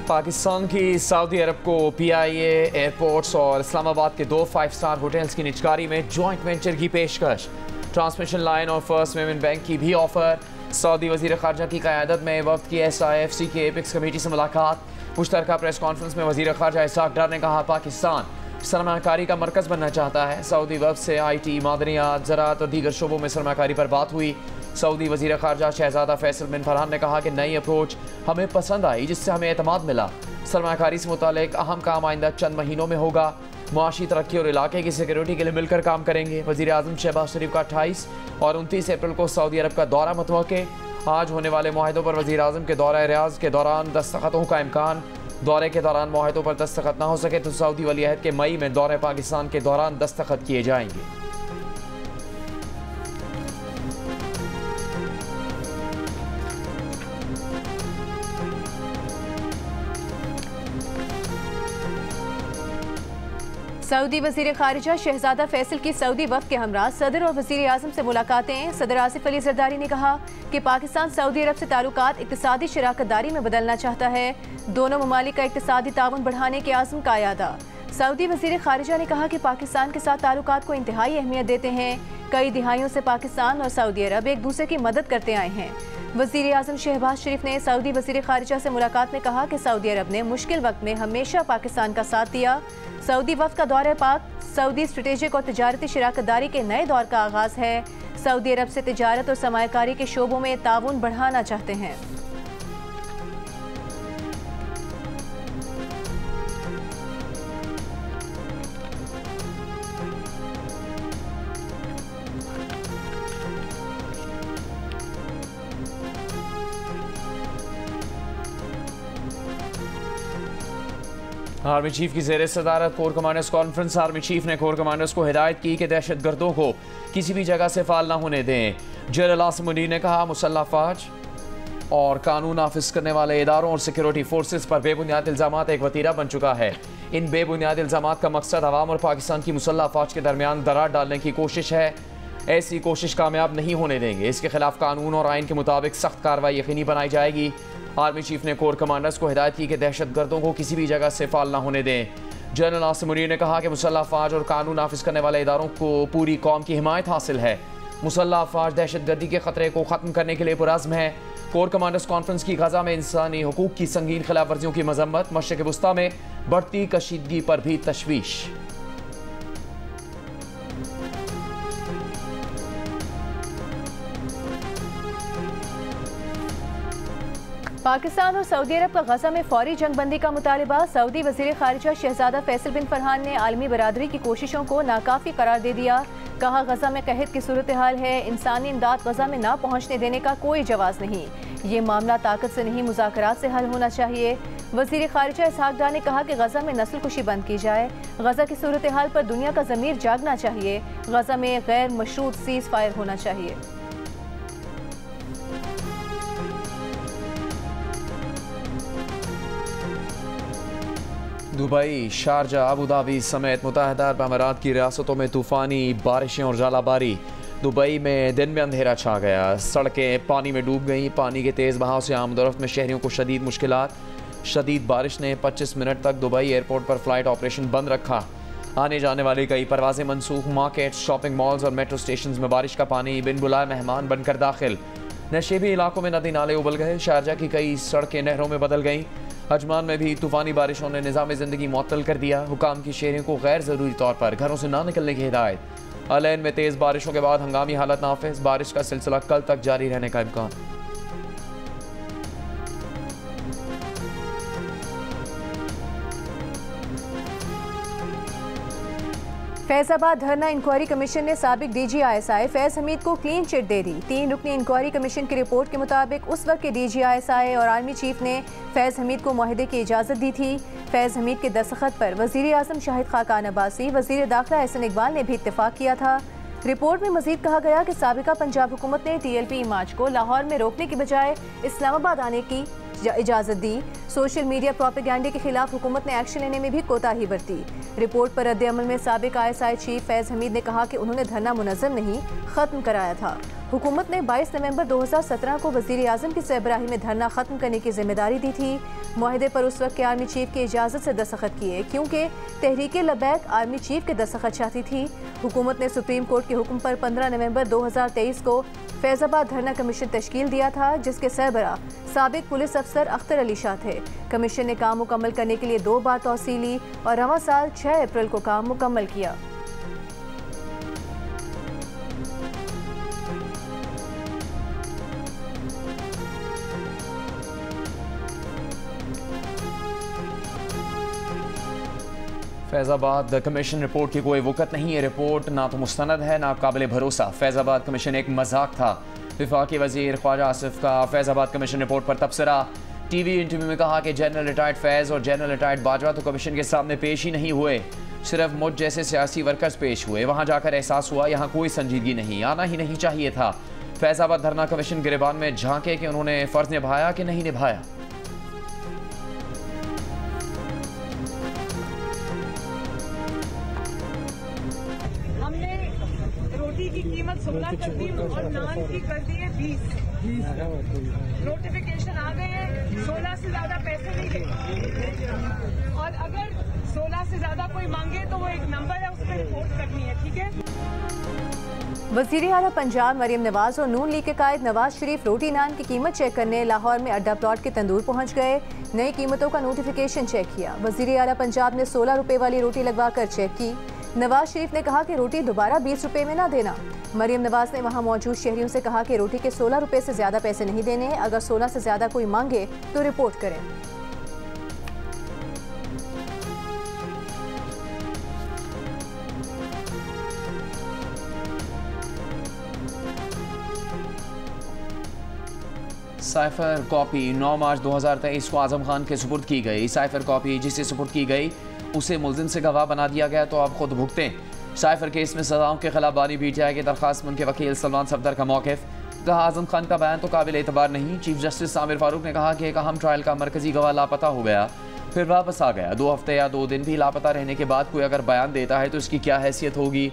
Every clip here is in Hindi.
पाकिस्तान की सऊदी अरब को PIA एयरपोर्ट्स और इस्लामाबाद के 2 5 स्टार होटल्स की निजकारी में जॉइंट वेंचर की पेशकश। ट्रांसमिशन लाइन और फर्स्ट पेमेंट बैंक की भी ऑफर। सऊदी वज़ीर ख़ारजा की क़यादत में वफ़द की SIFC के एपिक्स कमेटी से मुलाकात। मुश्तरका प्रेस कॉन्फ्रेंस में वज़ीर ख़ारजा इसहाक़ डार ने कहा, पाकिस्तान सरमाकारी का मरकज़ बनना चाहता है। सऊदी वफ़द से IT, मादनियात, ज़राअत और दीगर शोबों में सरमाकारी पर बात हुई। सऊदी वज़ीर ख़ारजा शहज़ादा फैसल बिन फरहान ने कहा कि नई अप्रोच हमें पसंद आई, जिससे हमें एतमाद मिला। सरमाकारी से मुतालिक अहम काम आइंदा चंद महीनों में होगा। मुआशी तरक्की और इलाके की सिक्योरिटी के लिए मिलकर काम करेंगे। वज़ीर आज़म शहबाज शरीफ का 28 और 29 अप्रैल को सऊदी अरब का दौरा मुतवक्के। आज होने वाले मुआहिदों पर वज़ीर आज़म के दौरा रियाज़ के दौरान दस्तखतों का इम्कान। दौरे के दौरान मुआहिदों पर दस्तखत न हो सके तो सऊदी वली अहद के मई में दौरे पाकिस्तान के दौरान दस्तखत किए जाएंगे। सऊदी वज़ीर ख़ारिजा शहज़ादा फैसल की सऊदी वफ़द के हमरा सदर और वज़ीर आज़म से मुलाकातें। सदर आसिफ अली ज़रदारी ने कहा कि पाकिस्तान सऊदी अरब से ताल्लुकात इक़्तिसादी शराकतदारी में बदलना चाहता है। दोनों ममालिक का इक़्तिसादी ताउन बढ़ाने के आज़म का यादा। सऊदी वज़ीर ख़ारिजा ने कहा कि पाकिस्तान के साथ ताल्लुकात को इंतहाई अहमियत देते हैं। कई दिहाइयों से पाकिस्तान और सऊदी अरब एक दूसरे की मदद करते आए हैं। वज़ीर आज़म शहबाज शरीफ ने सऊदी वज़ीर ख़ारिजा से मुलाकात में कहा कि सऊदी अरब ने मुश्किल वक्त में हमेशा पाकिस्तान का साथ दिया। सऊदी वफ़द का दौरे पाक सऊदी स्ट्रेटेजिक और तिजारती शराकतदारी के नए दौर का आगाज़ है। सऊदी अरब से तिजारत और सरमायाकारी के शोबों में ताउन बढ़ाना चाहते हैं। आर्मी चीफ की ज़ेर सदारत core commanders conference. Army chief ने कोर कमांडर्स को हिदायत की कि दहशत गर्दों को किसी भी जगह से फाल न होने दें। जनरल आसिम मुनीर ने कहा, मुसल्लह फ़ौज और कानून नाफिज करने वाले इदारों और सिक्योरिटी फोर्सेस पर बेबुनियाद इल्ज़ामात एक वतीरा बन चुका है। इन बेबुनियाद इल्ज़ामात का मकसद अवाम और पाकिस्तान की मुसल्लह फ़ौज के दरमियान दरार डालने की कोशिश है। ऐसी कोशिश कामयाब नहीं होने देंगे। इसके खिलाफ कानून और आइन के मुताबिक सख्त कार्रवाई यकीनी बनाई जाएगी। आर्मी चीफ ने कोर कमांडर्स को हिदायत की कि दहशत गर्दों को किसी भी जगह से फाल न होने दें। जनरल आसिम मुनीर ने कहा कि मुसल्लह फ़ौज और कानून नाफिज करने वाले इदारों को पूरी कौम की हिमायत हासिल है। मुसल्लह फ़ौज दहशत गर्दी के खतरे को ख़त्म करने के लिए पुरज़्म है। कोर कमांडर्स कॉन्फ्रेंस की गजा में इंसानी हुकूक की संगीन खिलाफ वर्जियों की मजम्मत। मशरिक़ वुस्ता में बढ़ती कशीदगी पर भी तशवीश। पाकिस्तान और सऊदी अरब का गजा में फौरी जंग बंदी का मुतालबा। सऊदी वज़ीर ख़ारिजा शहज़ादा फैसल बिन फरहान ने आलमी बरादरी की कोशिशों को नाकाफ़ी करार दे दिया। कहा, गजा में कहत की सूरत हाल है, इंसानी इमदाद गजा में ना पहुँचने देने का कोई जवाज़ नहीं। ये मामला ताकत से नहीं मुज़ाकरात से हल होना चाहिए। वज़ीर ख़ारिजा इसहाक़ डार ने कहा कि गजा में नस्ल कुशी बंद की जाए। गजा की सूरत हाल पर दुनिया का ज़मीर जागना चाहिए। गजा में गैर मशरूत सीज़ फायर होना चाहिए। दुबई, शारजा, अबू धाबी समेत मुत्तहिदा अरब अमीरात की रियासतों में तूफ़ानी बारिशें और ज़ालाबारी। दुबई में दिन में अंधेरा छा गया। सड़कें पानी में डूब गईं। पानी के तेज़ बहाव से आमदोरफ्त में शहरियों को शदीद मुश्किलात। शदीद बारिश ने 25 मिनट तक दुबई एयरपोर्ट पर फ़्लाइट ऑपरेशन बंद रखा। आने जाने वाली कई परवाज़ें मनसूख। मार्केट्स, शॉपिंग मॉल्स और मेट्रो स्टेशन में बारिश का पानी बिन बुलाए मेहमान बनकर दाखिल। नशेबी इलाकों में नदी नाले उबल गए। शारजा की कई सड़कें नहरों में बदल गईं। अजमान में भी तूफ़ानी बारिशों ने निज़ाम ज़िंदगी मुअत्तल कर दिया। हुकाम की शहरियों को गैर ज़रूरी तौर पर घरों से ना निकलने की हिदायत। अलैन में तेज़ बारिशों के बाद हंगामी हालत नाफिज। बारिश का सिलसिला कल तक जारी रहने का इम्कान। फैज़ाबाद धरना इंक्वायरी कमीशन ने साबिक DGISI फैज़ हमीद को क्लीन चिट दे दी। 3 रुकनी इंक्वायरी कमीशन की रिपोर्ट के मुताबिक उस वक्त के DGISI और आर्मी चीफ ने फैज़ हमीद को मुआहिदे की इजाज़त दी थी। फैज़ हमीद के दस्तखत पर वज़ीर आज़म शाहिद खाकान अब्बासी, वज़ीर दाखिला एहसन इकबाल ने भी इत्तेफाक किया था। रिपोर्ट में मज़ीद कहा गया कि साबिका पंजाब हुकूमत ने TLP मार्च को लाहौर में रोकने की बजाय इस्लामाबाद आने की इजाज़त दी। सोशल मीडिया प्रोपेगेंडे के खिलाफ हुकूमत ने एक्शन लेने में भी कोताही बरती। रिपोर्ट पर रद्द अमल में साबिक ISI चीफ फैज़ हमीद ने कहा कि उन्होंने धरना मुनज़्ज़म नहीं, ख़त्म कराया था। हुकूमत ने 22 नवंबर 2017 को वज़ीर आज़म की सरबराही में धरना ख़त्म करने की जिम्मेदारी दी थी। मुआहदे पर उस वक्त के आर्मी चीफ की इजाज़त से दस्तखत किए क्योंकि तहरीक लबैक आर्मी चीफ के दस्तखत चाहती थी। हुकूमत ने सुप्रीम कोर्ट के हुक्म पर 15 नवंबर 2023 को फैज़ाबाद धरना कमीशन तश्कील दिया था, जिसके सरबराह साबिक पुलिस अफसर अख्तर अली शाह थे। कमीशन ने काम मुकम्मल करने के लिए 2 बार तौसील ली और रवां साल 6 अप्रैल को काम मुकम्मल किया। फैज़ाबाद कमीशन रिपोर्ट की कोई वक़्त नहीं है। रिपोर्ट ना तो मुस्तनद है ना काबिल भरोसा। फैज़ाबाद कमीशन एक मजाक था। वफाकी वज़ीर ख्वाजा आसिफ का फैज़ाबाद कमीशन रिपोर्ट पर तबसरा। टीवी इंटरव्यू में कहा कि जनरल रिटायर्ड फैज़ और जनरल रिटायर्ड बाजवा तो कमीशन के सामने पेश ही नहीं हुए, सिर्फ मुझ जैसे सियासी वर्कर्स पेश हुए। वहाँ जाकर एहसास हुआ यहाँ कोई संजीदगी नहीं, आना ही नहीं चाहिए था। फैज़ाबाद धरना कमीशन गिरबान में झांके कि उन्होंने फ़र्ज़ निभाया कि नहीं निभाया। की कीमत 16 कर दी और नान की कर दी है 20। नोटिफिकेशन आ गए हैं, 16 से ज्यादा पैसे नहीं देंगे और अगर 16 से ज्यादा कोई मांगे तो वो एक नंबर है, उस पर रिपोर्ट करनी है। ठीक है। वज़ीर आला पंजाब मरियम नवाज और नून लीग के कायद नवाज शरीफ रोटी नान की कीमत चेक करने लाहौर में अड्डा प्लॉट के तंदूर पहुंच गए। नई कीमतों का नोटिफिकेशन चेक किया। वज़ीर आला पंजाब ने 16 रुपए वाली रोटी लगवा कर चेक की। नवाज शरीफ ने कहा कि रोटी दोबारा 20 रुपए में ना देना। मरियम नवाज ने वहां मौजूद शहरियों से कहा कि रोटी के 16 रुपए से ज्यादा पैसे नहीं देने, अगर 16 से ज्यादा कोई मांगे तो रिपोर्ट करें। साइफर कॉपी 9 मार्च 2023 को आजम खान के सुपुर्द की गई। साइफर कॉपी जिसे सुपुर्द की गई उसे मुल्जिम से गवाह बना दिया गया, तो आप खुद भुगतें। साइफर केस में सजाओं के खिलाफ बानी पीटीआई की दरखास्त में उनके वकील सलमान सफदर का मौक़िफ़। कहा आजम खान का बयान तो काबिल एतबार नहीं। चीफ जस्टिस आमिर फारूक ने कहा कि एक अहम ट्रायल का मरकजी गवाह लापता हो गया, फिर वापस आ गया। 2 हफ्ते या 2 दिन भी लापता रहने के बाद कोई अगर बयान देता है तो इसकी क्या हैसियत होगी।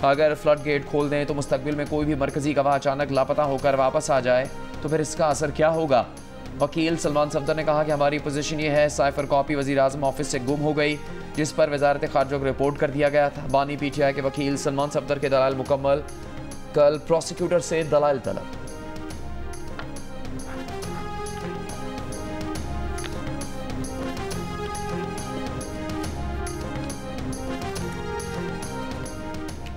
अगर फ्लड गेट खोल दें तो मुस्तकबिल में कोई भी मरकजी गवाह अचानक लापता होकर वापस आ जाए तो फिर इसका असर क्या होगा। वकील सलमान सफदर ने कहा कि हमारी पोजीशन ये है, साइफर कॉपी वज़ीर आज़म ऑफिस से गुम हो गई, जिस पर वजारत खारजा को रिपोर्ट कर दिया गया था। बानी पीटीआई के वकील सलमान सफदर के दलाल मुकम्मल। कल प्रोसिक्यूटर से दलाल तलब।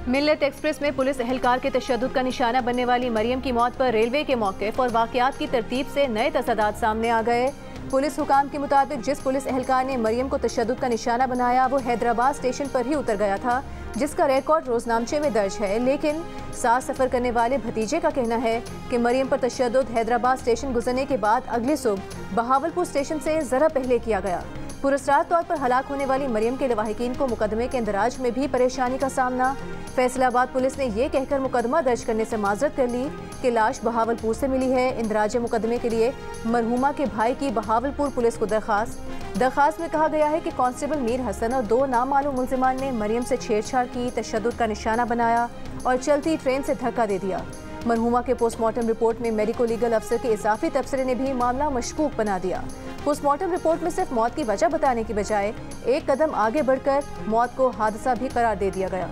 मिल्लत एक्सप्रेस में पुलिस एहलकार के तशद्दुद का निशाना बनने वाली मरियम की मौत पर रेलवे के मौक़िफ़ और वाक़यात की तरतीब से नए तसादात सामने आ गए। पुलिस हुकाम के मुताबिक जिस पुलिस एहलकार ने मरियम को तशद्दुद का निशाना बनाया वो हैदराबाद स्टेशन पर ही उतर गया था, जिसका रिकॉर्ड रोजनामचे में दर्ज है। लेकिन साथ सफ़र करने वाले भतीजे का कहना है कि मरियम पर तशद्दुद हैदराबाद स्टेशन गुजरने के बाद अगली सुबह बहावलपुर स्टेशन से ज़रा पहले किया गया। पुरस्कार तौर पर हलाक होने वाली मरियम के लवाहिकीन को मुकदमे के इंदराज में भी परेशानी का सामना। फैसलाबाद पुलिस ने यह कहकर मुकदमा दर्ज करने से माजरत कर ली कि लाश बहावलपुर से मिली है। इंदराज मुकदमे के लिए मरहुमा के भाई की बहावलपुर पुलिस को दरखास्त में कहा गया है कि कांस्टेबल मीर हसन और 2 नामालूम मुल्जिमान ने मरियम से छेड़छाड़ की, तशद्दुद का निशाना बनाया और चलती ट्रेन से धक्का दे दिया। मरहुमा के पोस्टमार्टम रिपोर्ट में मेडिको लीगल अफसर के इजाफी तबसरे ने भी मामला मशकूक बना दिया। पोस्टमार्टम रिपोर्ट में सिर्फ मौत की वजह बताने की बजाय एक कदम आगे बढ़कर मौत को हादसा भी करार दे दिया गया।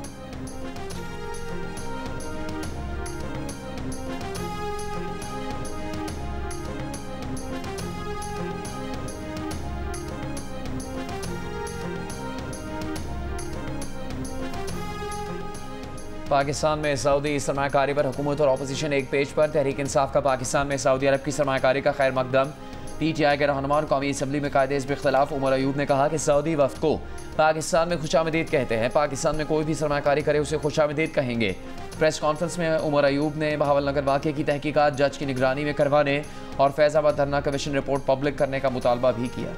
पाकिस्तान में सऊदी सरमाकारी पर हुकूमत और अपोजिशन एक पेज पर। तहरीक इंसाफ का पाकिस्तान में सऊदी अरब की सरमाकारी का खैर मकदम। पीटीआई के रहनुमा और कौमी असम्बली में कायदे हिज़्ब इख्तिलाफ उमर अयूब ने कहा कि सऊदी वफ्द को पाकिस्तान में खुशामदीद कहते हैं, पाकिस्तान में कोई भी सरमाकारी करे उसे खुशामदीद कहेंगे। प्रेस कॉन्फ्रेंस में उमर अयूब ने बहावलनगर वाक़े की तहकीकात जज की निगरानी में करवाने और फैज़ाबाद धरना कमीशन रिपोर्ट पब्लिक करने का मुतालबा भी किया।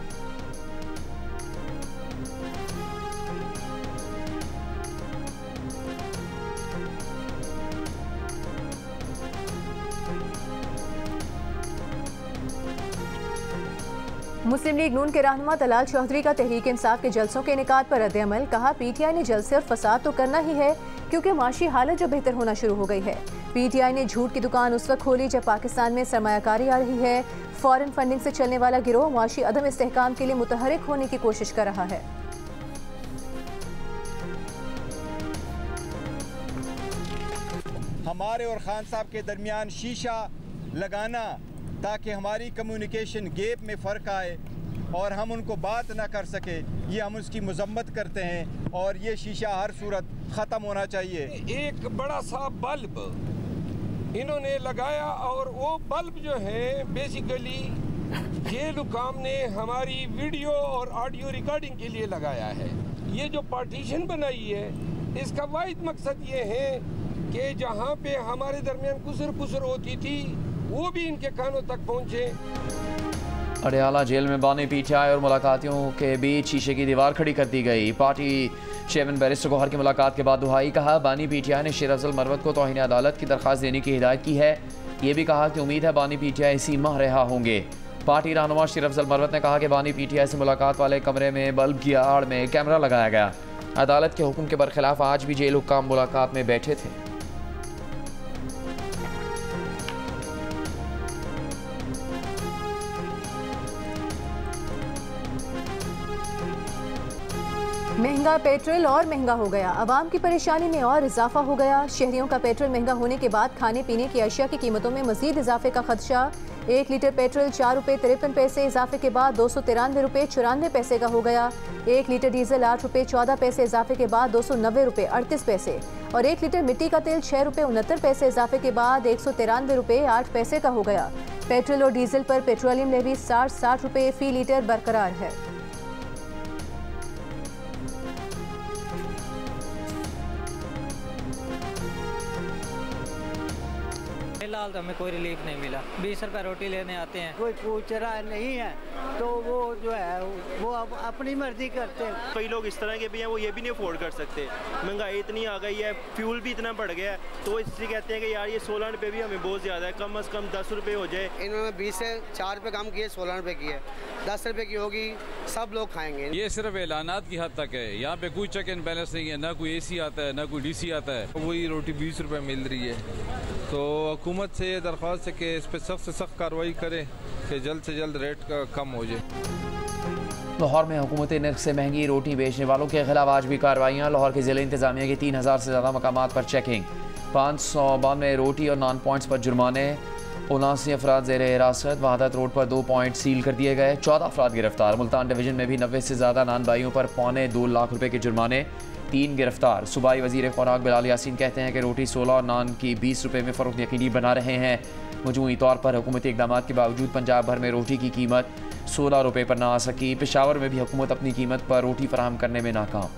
मुस्लिम लीग नून के रहनुमा तलाल चौधरी का तहरीक इंसाफ के जलसों के इनेकाद पर रद्द-ए-अमल। कहा पीटीआई ने जलसे और फसाद तो करना ही है क्योंकि माशी हालत जो बेहतर होना शुरू हो गई है। PTI ने झूठ की दुकान उस वक्त खोली जब पाकिस्तान में सरमायाकारी आ रही है। फॉरेन फंडिंग से चलने वाला गिरोह मुआशी अदम इस्तेहकाम के लिए मुतहरिक होने की कोशिश कर रहा है। हमारे और खान साहब के दरमियान शीशा लगाना ताकि हमारी कम्युनिकेशन गैप में फ़र्क आए और हम उनको बात ना कर सके, ये हम उसकी मजम्मत करते हैं और ये शीशा हर सूरत ख़त्म होना चाहिए। एक बड़ा सा बल्ब इन्होंने लगाया और वो बल्ब जो है बेसिकली जेल हुकाम ने हमारी वीडियो और ऑडियो रिकॉर्डिंग के लिए लगाया है। ये जो पार्टीशन बनाई है इसका वाहिद मकसद ये है कि जहाँ पे हमारे दरमियान कुसर होती थी वो भी इनके कानों तक पहुँचे। अडयाला जेल में बानी PTI और मुलाकातियों के बीच शीशे की दीवार खड़ी कर दी गई। पार्टी चेयरमैन बैरिस्टर गौहर की मुलाकात के बाद दुहाई। कहा बानी PTI ने शेर अफजल मरवत को तौहीन अदालत की दरख्वास्त देने की हिदायत की है। ये भी कहा कि उम्मीद है बानी PTI इसी माह रिहा होंगे। पार्टी रहनुमा शेर अफजल मरवत ने कहा कि बानी PTI से मुलाकात वाले कमरे में बल्ब की आड़ में कैमरा लगाया गया। अदालत के हुक्म के बरखिलाफ आज भी जेल हुक्काम मुलाकात में बैठे थे। महंगा पेट्रोल और महंगा हो गया। अवाम की परेशानी में और इजाफा हो गया। शहरियों का पेट्रोल महंगा होने के बाद खाने पीने की अशिया की कीमतों में मजीद इजाफे का खदशा। 1 लीटर पेट्रोल 4 रुपये 53 पैसे इजाफे के बाद 293 रुपये 94 पैसे का हो गया। 1 लीटर डीजल 8 रुपये 14 पैसे इजाफे के बाद 290 रुपये 38 पैसे और 1 लीटर मिट्टी का तेल 6 रुपये 69 पैसे इजाफे के बाद 193 रुपये 8 पैसे का हो गया। पेट्रोल और डीजल पर पेट्रोलियम लेवी 60 रुपये फी लीटर बरकरार है। फिलहाल तो हमें कोई रिलीफ नहीं मिला। 20 रुपये रोटी लेने आते हैं, कोई पूछ रहा नहीं है तो वो जो है वो अपनी मर्जी करते हैं। कई लोग इस तरह के भी हैं वो ये भी नहीं अफोर्ड कर सकते। महंगाई इतनी आ गई है, फ्यूल भी इतना बढ़ गया है, तो इसलिए कहते हैं कि यार ये 16 रुपये भी हमें बहुत ज़्यादा है, कम से कम 10 रुपये हो जाए। इन्होंने 20 से 4 रुपये कम किए, 16 रुपये किए, 10 रुपये की होगी, सब लोग खाएंगे। ये सिर्फ ऐलानात की हद तक है, यहाँ पे कोई चेक एंड बैलेंस नहीं है, ना कोई AC आता है ना कोई DC आता है। वही रोटी 20 रुपये मिल रही है। तो हुकूमत से ये दरख्वास्त है कि इस पर सख्त से सख्त कार्रवाई करे कि जल्द से जल्द रेट का कम हो जाए। लाहौर में हुकूमती नर्ख से महंगी रोटी बेचने वालों के खिलाफ आज भी कार्रवाइयाँ। लाहौर के ज़िला इंतजामिया की 3000 से ज़्यादा मकामात पर चेकिंग। 592 रोटी और नॉन पॉइंट्स पर जुर्माने। 79 अफराद ज़ेर हिरासत। वहादत रोड पर 2 पॉइंट सील कर दिए गए। 14 अफराद गिरफ्तार। मुल्तान डिवीजन में भी 90 से ज़्यादा नानबाइयों पर 2.25 लाख रुपये के जुर्माने। 3 गिरफ्तार। सूबाई वज़ीर खुराक बिलाल यासीन कहते हैं कि रोटी 16 और नान की 20 रुपये में फ़रोख्त यकीनी बना रहे हैं। मजमूई तौर पर हुकूमती इक़दाम के बावजूद पंजाब भर में रोटी की कीमत 16 रुपये पर ना आ सकी। पेशावर में भी हुकूमत अपनी कीमत पर रोटी फराहम करने में नाकाम।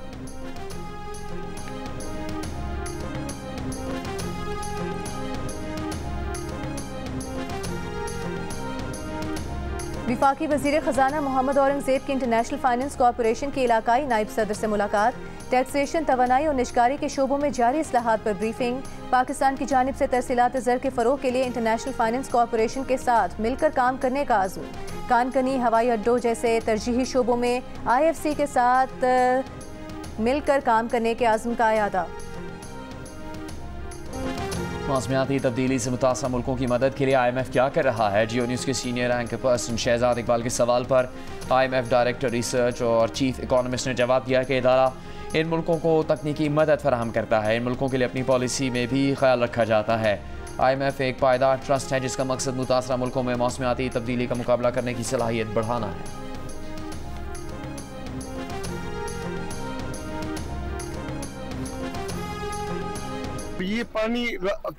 विफाकी वज़ीर ख़जाना मोहम्मद औरंगज़ेब की इंटरनेशनल फाइनेंस कॉरपोरेशन के इलाकाई नायब सदर से मुलाकात। टैक्सेशन, तवानाई और निजकारी के शोबों में जारी इस्लाहात पर ब्रीफिंग। पाकिस्तान की जानिब से तरसीलात ज़र के फ़रोग़ के लिए इंटरनेशनल फाइनेंस कॉरपोरेशन के साथ मिलकर काम करने का आज़म। कानकनी, हवाई अड्डों जैसे तरजीही शोबों में IFC के साथ मिलकर काम करने के आज़म का अयादा। मौसमियाती तब्दीली से मुतासर मुल्कों की मदद के लिए IMF क्या कर रहा है? जियो न्यूज़ के senior rank person Shahzad Iqbal के सवाल पर IMF डायरेक्टर रिसर्च और चीफ इकोनॉमिस्ट ने जवाब दिया कि इदारा इन मुल्कों को तकनीकी मदद फराहम करता है। इन मुल्कों के लिए अपनी पॉलिसी में भी ख्याल रखा जाता है। IMF एक पायदार ट्रस्ट है जिसका मकसद मुतासरा मुल्कों में मौसमियाती तब्दीली का मुकाबला करने की सलाहियत बढ़ाना है। ये पानी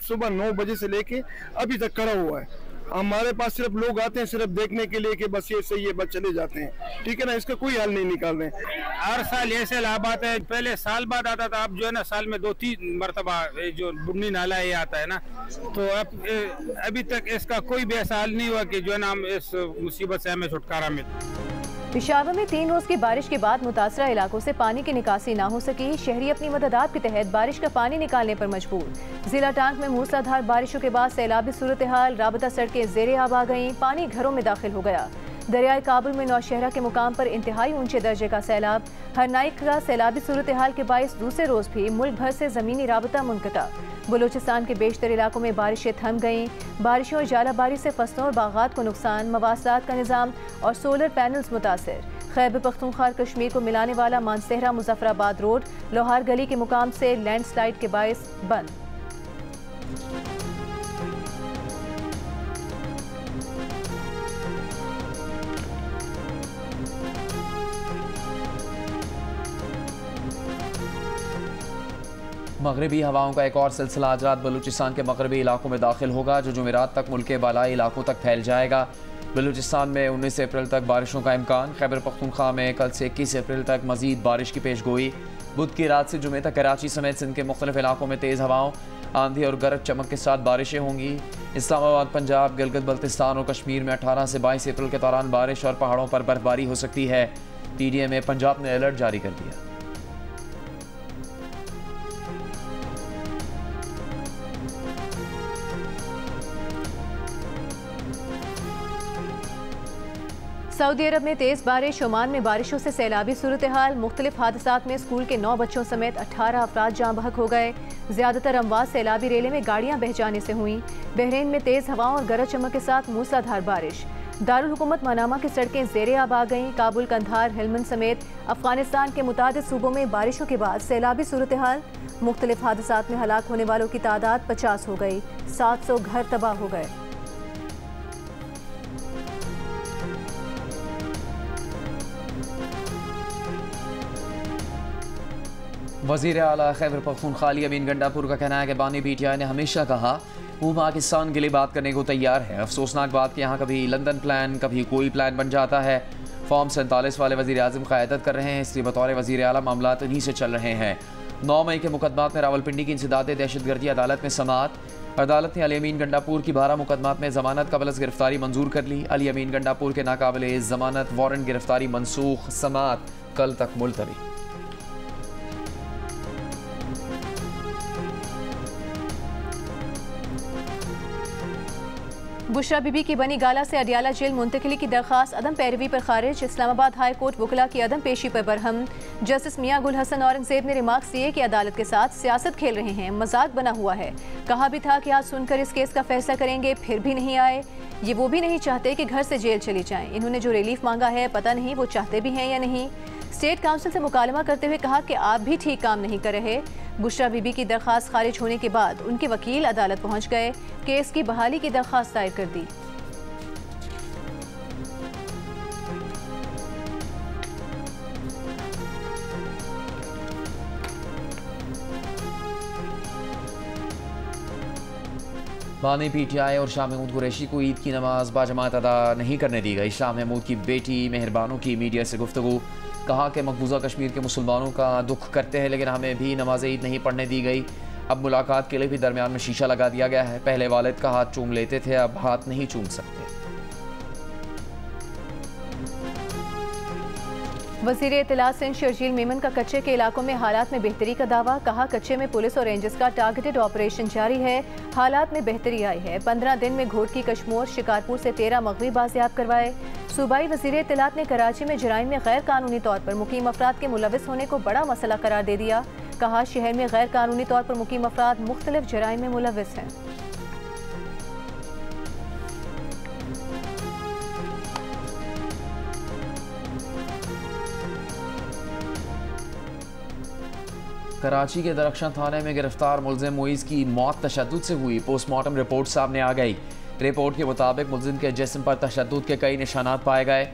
सुबह 9 बजे से लेके अभी तक खड़ा हुआ है। हमारे पास सिर्फ लोग आते हैं सिर्फ देखने के लिए कि बस ये सही है, बस चले जाते हैं। ठीक है ना, इसका कोई हल नहीं निकाल रहे हैं। हर साल ऐसे लाभ आता है, पहले साल बाद आता था, अब जो है ना साल में 2-3 मरतबा जो बुढ़नी नाला ये आता है ना, तो अब अभी तक इसका कोई भी ऐसा हल नहीं हुआ कि जो है ना हम इस मुसीबत से हमें छुटकारा मिले। पेशावर में 3 रोज की बारिश के बाद मुतासरा इलाकों से पानी की निकासी ना हो सकी। शहरी अपनी मददात के तहत बारिश का पानी निकालने पर मजबूर। जिला टांग में मूसलाधार बारिशों के बाद सैलाबी सूरत हाल, राबता सड़कें ज़ेरे आब आ गईं, पानी घरों में दाखिल हो गया। दरियाई काबुल में नौशहरा के मुकाम पर इंतहाई ऊंचे दर्जे का सैलाब। हरनाइक का सैलाबी सूरत हाल के बायस दूसरे रोज भी मुल्क भर से ज़मीनी राबता मुनक़ता। बलूचिस्तान के बेशतर इलाकों में बारिशें थम गईं। बारिशों और जालाबारी से फसलों और बागात को नुकसान, मवासलात का निज़ाम और सोलर पैनल्स मुतासर। खैबर पख्तूनख्वा कश्मीर को मिलाने वाला मानसहरा मुजफ्फराबाद रोड लोहार गली के मुकाम से लैंडस्लाइड के बायस बंद। मगरबी हवाओं का एक और सिलसिला आज रात बलूचिस्तान के मगरबी इलाकों में दाखिल होगा, जो जुमेरात तक मुल्क के बालाई इलाकों तक फैल जाएगा। बलूचिस्तान में 19 अप्रैल तक बारिशों का इम्कान। खैबर पख्तूनख्वा में कल से 21 अप्रैल तक मजीद बारिश की पेश गोई। बुध की रात से जुमे तक कराची समेत सिंध के मुख्तलिफ इलाकों में तेज़ हवाओं, आंधी और गरज चमक के साथ बारिशें होंगी। इस्लामाबाद, पंजाब, गिलगित बल्तिस्तान और कश्मीर में 18 से 22 अप्रैल के दौरान बारिश और पहाड़ों पर बर्फबारी हो सकती है। PDM में पंजाब ने अलर्ट जारी कर दिया। सऊदी अरब में तेज़ बारिश, ओमान में बारिशों से सैलाबी सूरत हाल। मुख्तलिफ हादसात में स्कूल के 9 बच्चों समेत 18 अफराद जाँ बहक हो गए। ज़्यादातर अमवात सैलाबी रेले में गाड़ियाँ बह जाने से हुई। बहरीन में तेज़ हवाओं और गरज चमक के साथ मूसलाधार बारिश। दारुल हुकूमत मनामा की सड़कें ज़ेरे आब आ गईं। काबुल, कंधार, हेलमंद समेत अफगानिस्तान के मुतादिद सूबों में बारिशों के बाद सैलाबी सूरत हाल। मुख्तलिफ हादसात में हलाक होने वालों की तादाद 50 हो गई। 700 घर तबाह हो गए। वज़ीर आला खैबर पख्तूनख्वा अली अमीन गंडापुर का कहना है कि बानी PTI ने हमेशा कहा वो पाकिस्तान के लिए बात करने को तैयार है। अफसोसनाक बात कि यहाँ कभी लंदन प्लान, कभी कोई प्लान बन जाता है। फॉर्म 47 वाले वज़ीर आज़म क़यादत कर रहे हैं, इसलिए बतौर वज़ीर आला मामलात इन्हीं से चल रहे हैं। 9 मई के मुकदमात में रावलपिंडी की इंसदाद दहशतगर्दी अदालत में समात। अदालत ने अली अमीन गंडापुर की 12 मुकदमात में ज़मानत कबल अज़ गिरफ्तारी मंजूर कर ली। अली अमीन गंडापुर के नाकाबिले ज़मानत वारंट गिरफ्तारी मनसूख, समात कल तक मुलतवी। बुशरा बीबी की बनी गाला से अडियाला जेल मुंतकिली की दरख्वास्त अदम पैरवी पर खारिज। इस्लामाबाद हाई कोर्ट वकला की अदम पेशी पर बरहम। जस्टिस मियां गुल हसन औरंगजेब ने रिमार्क्स दिए कि अदालत के साथ सियासत खेल रहे हैं, मजाक बना हुआ है। कहा भी था कि आज सुनकर इस केस का फैसला करेंगे, फिर भी नहीं आए। ये वो भी नहीं चाहते कि घर से जेल चली जाएं। इन्होंने जो रिलीफ मांगा है पता नहीं वो चाहते भी हैं या नहीं। स्टेट काउंसिल से मुकालमा करते हुए कहा कि आप भी ठीक काम नहीं कर रहे। बुशरा बीबी की दरख्वास्त खारिज होने के बाद उनके वकील अदालत पहुंच गए, केस की बहाली की दरख्वास्त दायर कर दी। बानी PTI और शाह महमूद कुरैशी को ईद की नमाज बाजमात अदा नहीं करने दी गई। शाह महमूद की बेटी मेहरबानों की मीडिया से गुफ्तगू। कहा कि मकबूजा कश्मीर के मुसलमानों का दुख करते हैं, लेकिन हमें भी नमाज ईद नहीं पढ़ने दी गई। अब मुलाकात के लिए भी दरमियान में शीशा लगा दिया गया है। पहले वालिद का हाथ चूम लेते थे, अब हाथ नहीं चूम सकते। वज़ीर इत्तलात सिंध शर्जील मेमन का कच्चे के इलाकों में हालात में बेहतरी का दावा। कहा कच्चे में पुलिस और रेंजर्स का टारगेटेड ऑपरेशन जारी है, हालात में बेहतरी आई है। 15 दिन में घोट की कशमोर, शिकारपुर से 13 मगवी बाजियाब करवाए। सूबाई वज़ीर इत्तलात ने कराची में जराइम में गैर कानूनी तौर पर मुकीम अफराद के मुलविस होने को बड़ा मसला करार दे दिया। कहा शहर में गैर कानूनी तौर पर मुकीम अफराद मुख्तलिफ जराइम में मुलविस हैं। कराची के दरख्शां थाने में गिरफ्तार मुलजिम मुइज़ की मौत तशद्दुद से हुई। पोस्टमार्टम रिपोर्ट सामने आ गई। रिपोर्ट के मुताबिक मुलजिम के जिस्म पर तशद्दुद के कई निशानात पाए गए।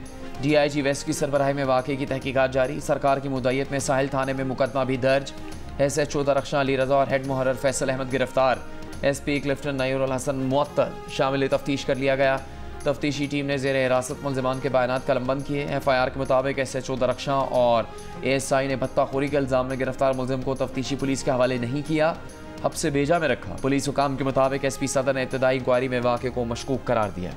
DIG वेस्ट की सरबराही में वाक़े की तहकीकात जारी। सरकार की मुद्दत में साहिल थाने में मुकदमा भी दर्ज। SHO दरख्शां अली रज़ा और हेड मुहर्रर फैसल अहमद गिरफ्तार। SP क्लिफ्टन नयूरुल हसन मुअत्तल। शामिल तफ्तीश कर लिया गया। तफ्तीशी टीम ने ज़ेर हिरासत मुलज़िमान के बयानात कलमबंद किए। FIR के मुताबिक SHO दरख्शां और ASI ने भत्ताखोरी के इल्ज़ाम में गिरफ्तार मुलज़िम को तफ्तीशी पुलिस के हवाले नहीं किया, हब्स से बेजा में रखा। पुलिस हुकाम के मुताबिक SP सदर ने इब्तदाई इंक्वायरी में वाक़े को मशकूक करार दिया।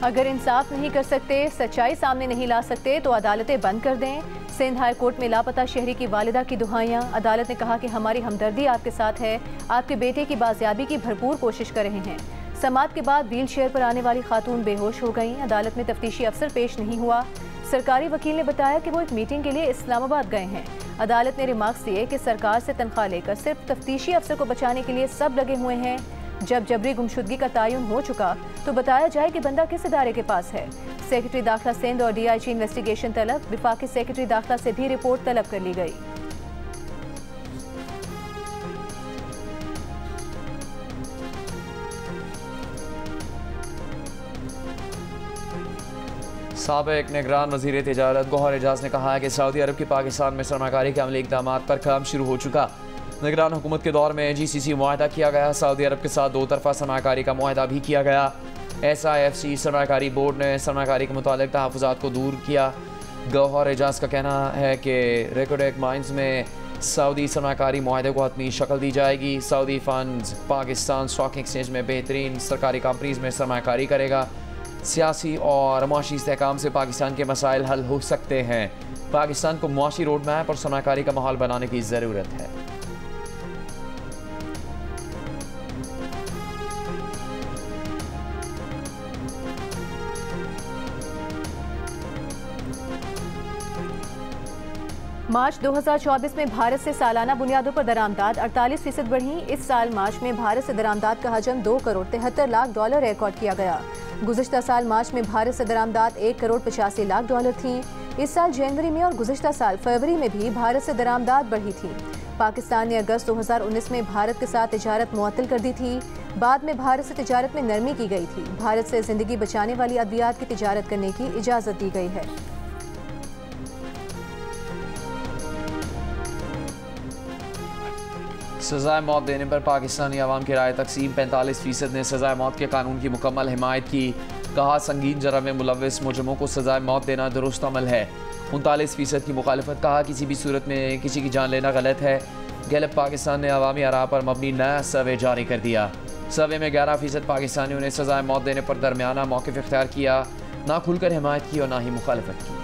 अगर इंसाफ नहीं कर सकते, सच्चाई सामने नहीं ला सकते तो अदालतें बंद कर दें। सिंध हाई कोर्ट में लापता शहरी की वालिदा की दुहाइयां। अदालत ने कहा कि हमारी हमदर्दी आपके साथ है, आपके बेटे की बाजियाबी की भरपूर कोशिश कर रहे हैं। समात के बाद व्हील चेयर पर आने वाली खातून बेहोश हो गईं। अदालत में तफ्तीशी अफसर पेश नहीं हुआ। सरकारी वकील ने बताया कि वो एक मीटिंग के लिए इस्लामाबाद गए हैं। अदालत ने रिमार्क्स दिए कि सरकार से तनख्वाह लेकर सिर्फ तफ्तीशी अफसर को बचाने के लिए सब लगे हुए हैं। जब जबरी गुमशुदगी का तयन हो चुका तो बताया जाए कि बंदा किस इदारे के पास है। सेक्रेटरी दाखिला सिंध और DIG इन्वेस्टिगेशन तलब। विफाकी सेक्रेटरी दाखिला से भी रिपोर्ट तलब कर ली गई। साबिक निगरान वज़ीर तिजारत गौहर एजाज ने कहा है कि सऊदी अरब की पाकिस्तान में सरमाकारी के अमली इक़दाम पर काम शुरू हो चुका। निगरान हुकूमत के दौर में GCC मुआहदा किया गया। सऊदी अरब के साथ दो तरफा सरमाकारी का मुआहदा भी किया गया। SIFC सरमाकारी बोर्ड ने सरमाकारी के मुतालिक तहफ़्फ़ुज़ात को दूर किया। गौहर एजाज का कहना है कि रिकोडेक माइंस में सऊदी सरमाकारी मुआहदे को हतमी शक्ल दी जाएगी। Saudi funds Pakistan stock exchange में बेहतरीन सरकारी कंपनीज़ में सरमाकारी करेगा। सियासी और मुआशी इस्तेहकाम से पाकिस्तान के मसाइल हल हो सकते हैं। पाकिस्तान को मुआशी रोड मैप और सरमाकारी का माहौल बनाने की ज़रूरत है। मार्च 2024 में भारत से सालाना बुनियादों पर दरामदाद 48% बढ़ी। इस साल मार्च में भारत से दरामदाद का हजम $2 करोड़ 73 लाख रिकॉर्ड किया गया। गुज़िश्ता साल मार्च में भारत से दरामदाद $1 करोड़ 85 लाख थी। इस साल जनवरी में और गुज़िश्ता साल फरवरी में भी भारत से दरामदाद बढ़ी थी। पाकिस्तान ने अगस्त 2019 में भारत के साथ तिजारत मुअत्तल कर दी थी। बाद में भारत से तिजारत में नरमी की गई थी। भारत से जिंदगी बचाने वाली अद्वियात की तिजारत करने की इजाज़त दी गई है। सज़ाए मौत देने पर पाकिस्तानी अवाम की राय तकसीम। 45% ने सज़ाए मौत के कानून की मुकम्मल हिमायत की। कहा संगीन जराम में मुलव्विस मुजरिमों को सज़ाए मौत देना दुरुस्त अमल है। 39% की मुखालिफत। कहा किसी भी सूरत में किसी की जान लेना गलत है। गैलप पाकिस्तान ने अवामी आरा पर मबनी नया सर्वे जारी कर दिया। सर्वे में 11% पाकिस्तानियों ने सज़ाए मौत देने पर दरमियाना मौक़िफ़ इख्तियार किया। ना खुलकर हिमायत की और ना ही मुखालिफत की।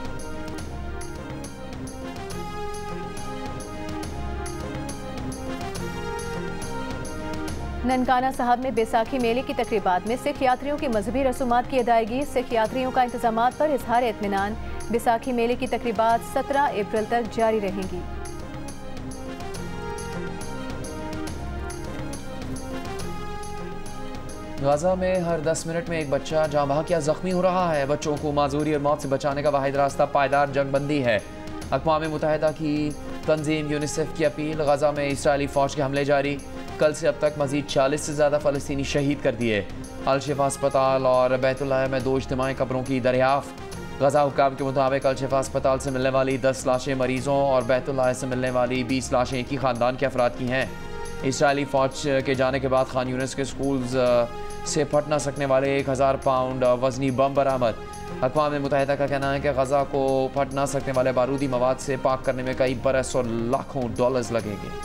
ननकाना साहब में बैसाखी मेले की तकरीबात में सिख यात्रियों की मजहबी रसूमात की अदायगी। सिख यात्रियों का इंतजामात पर इजहार इत्मीनान। बैसाखी मेले की तकरीबात 17 अप्रैल तक जारी रहेंगी। गाजा में हर 10 मिनट में एक बच्चा जहाँ बहक या जख्मी हो रहा है। बच्चों को माजूरी और मौत से बचाने का वाहिद रास्ता पायदार जंगबंदी है। अक़वाम मुत्तहिदा की तंजीम यूनिसेफ की अपील। गाजा में इस्राइली फ़ौज के हमले जारी। कल से अब तक मज़ीद 40 से ज़्यादा फ़लस्तीनी शहीद कर दिए। अल-शिफा अस्पताल और बैतुल्लाह में 2 इज्तिमाई कब्रों की दरियाफ़त। गज़ा हुक्काम के मुताबिक अल-शिफा अस्पताल से मिलने वाली 10 लाशें मरीज़ों और बैतुल्लाह से मिलने वाली 20 लाशें एक ही ख़ानदान के अफराद की हैं। इसराइली फ़ौज के जाने के बाद खान यूनिस के स्कूल्स से फट न सकने वाले 1000 पाउंड वज़नी बम बरामद। अक़वाम मुत्तहिदा का कहना है कि गज़ा को फट न सकने वाले बारूदी मवाद से पाक करने में कई बरस और लाखों डॉलर्स लगेंगे।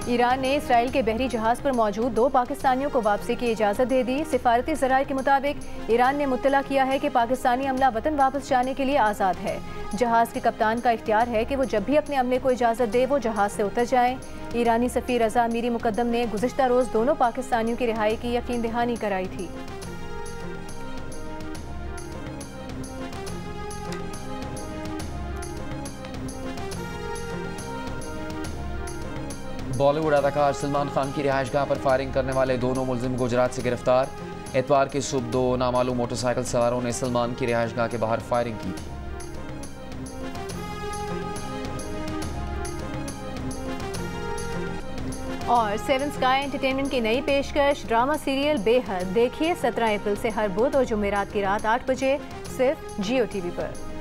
ईरान ने इसराइल के बहरी जहाज पर मौजूद 2 पाकिस्तानियों को वापसी की इजाज़त दे दी। सिफारती ज़राए के मुताबिक ईरान ने मुत्तला किया है कि पाकिस्तानी अमला वतन वापस जाने के लिए आज़ाद है। जहाज़ के कप्तान का इख्तियार है कि वो जब भी अपने अमले को इजाज़त दे वो जहाज़ से उतर जाएं। ईरानी सफ़ीर रज़ा अमीरी मुकद्दम ने गुज़िश्ता रोज़ दोनों पाकिस्तानियों की रिहाई की यकीन दहानी कराई थी। बॉलीवुड अदाकार सलमान खान की रिहाइशगाह पर फायरिंग करने वाले दोनों मुलजिम गुजरात से गिरफ्तार। एतवार की सुबह 2 नामालूम मोटरसाइकिल सवारों ने सलमान की रिहाइशगाह के बाहर फायरिंग की थी। और 7 स्काई एंटरटेनमेंट की नई पेशकश ड्रामा सीरियल बेहद देखिए 17 अप्रैल से हर बुध और जुमेरात की रात 8 बजे सिर्फ जियो टीवी पर।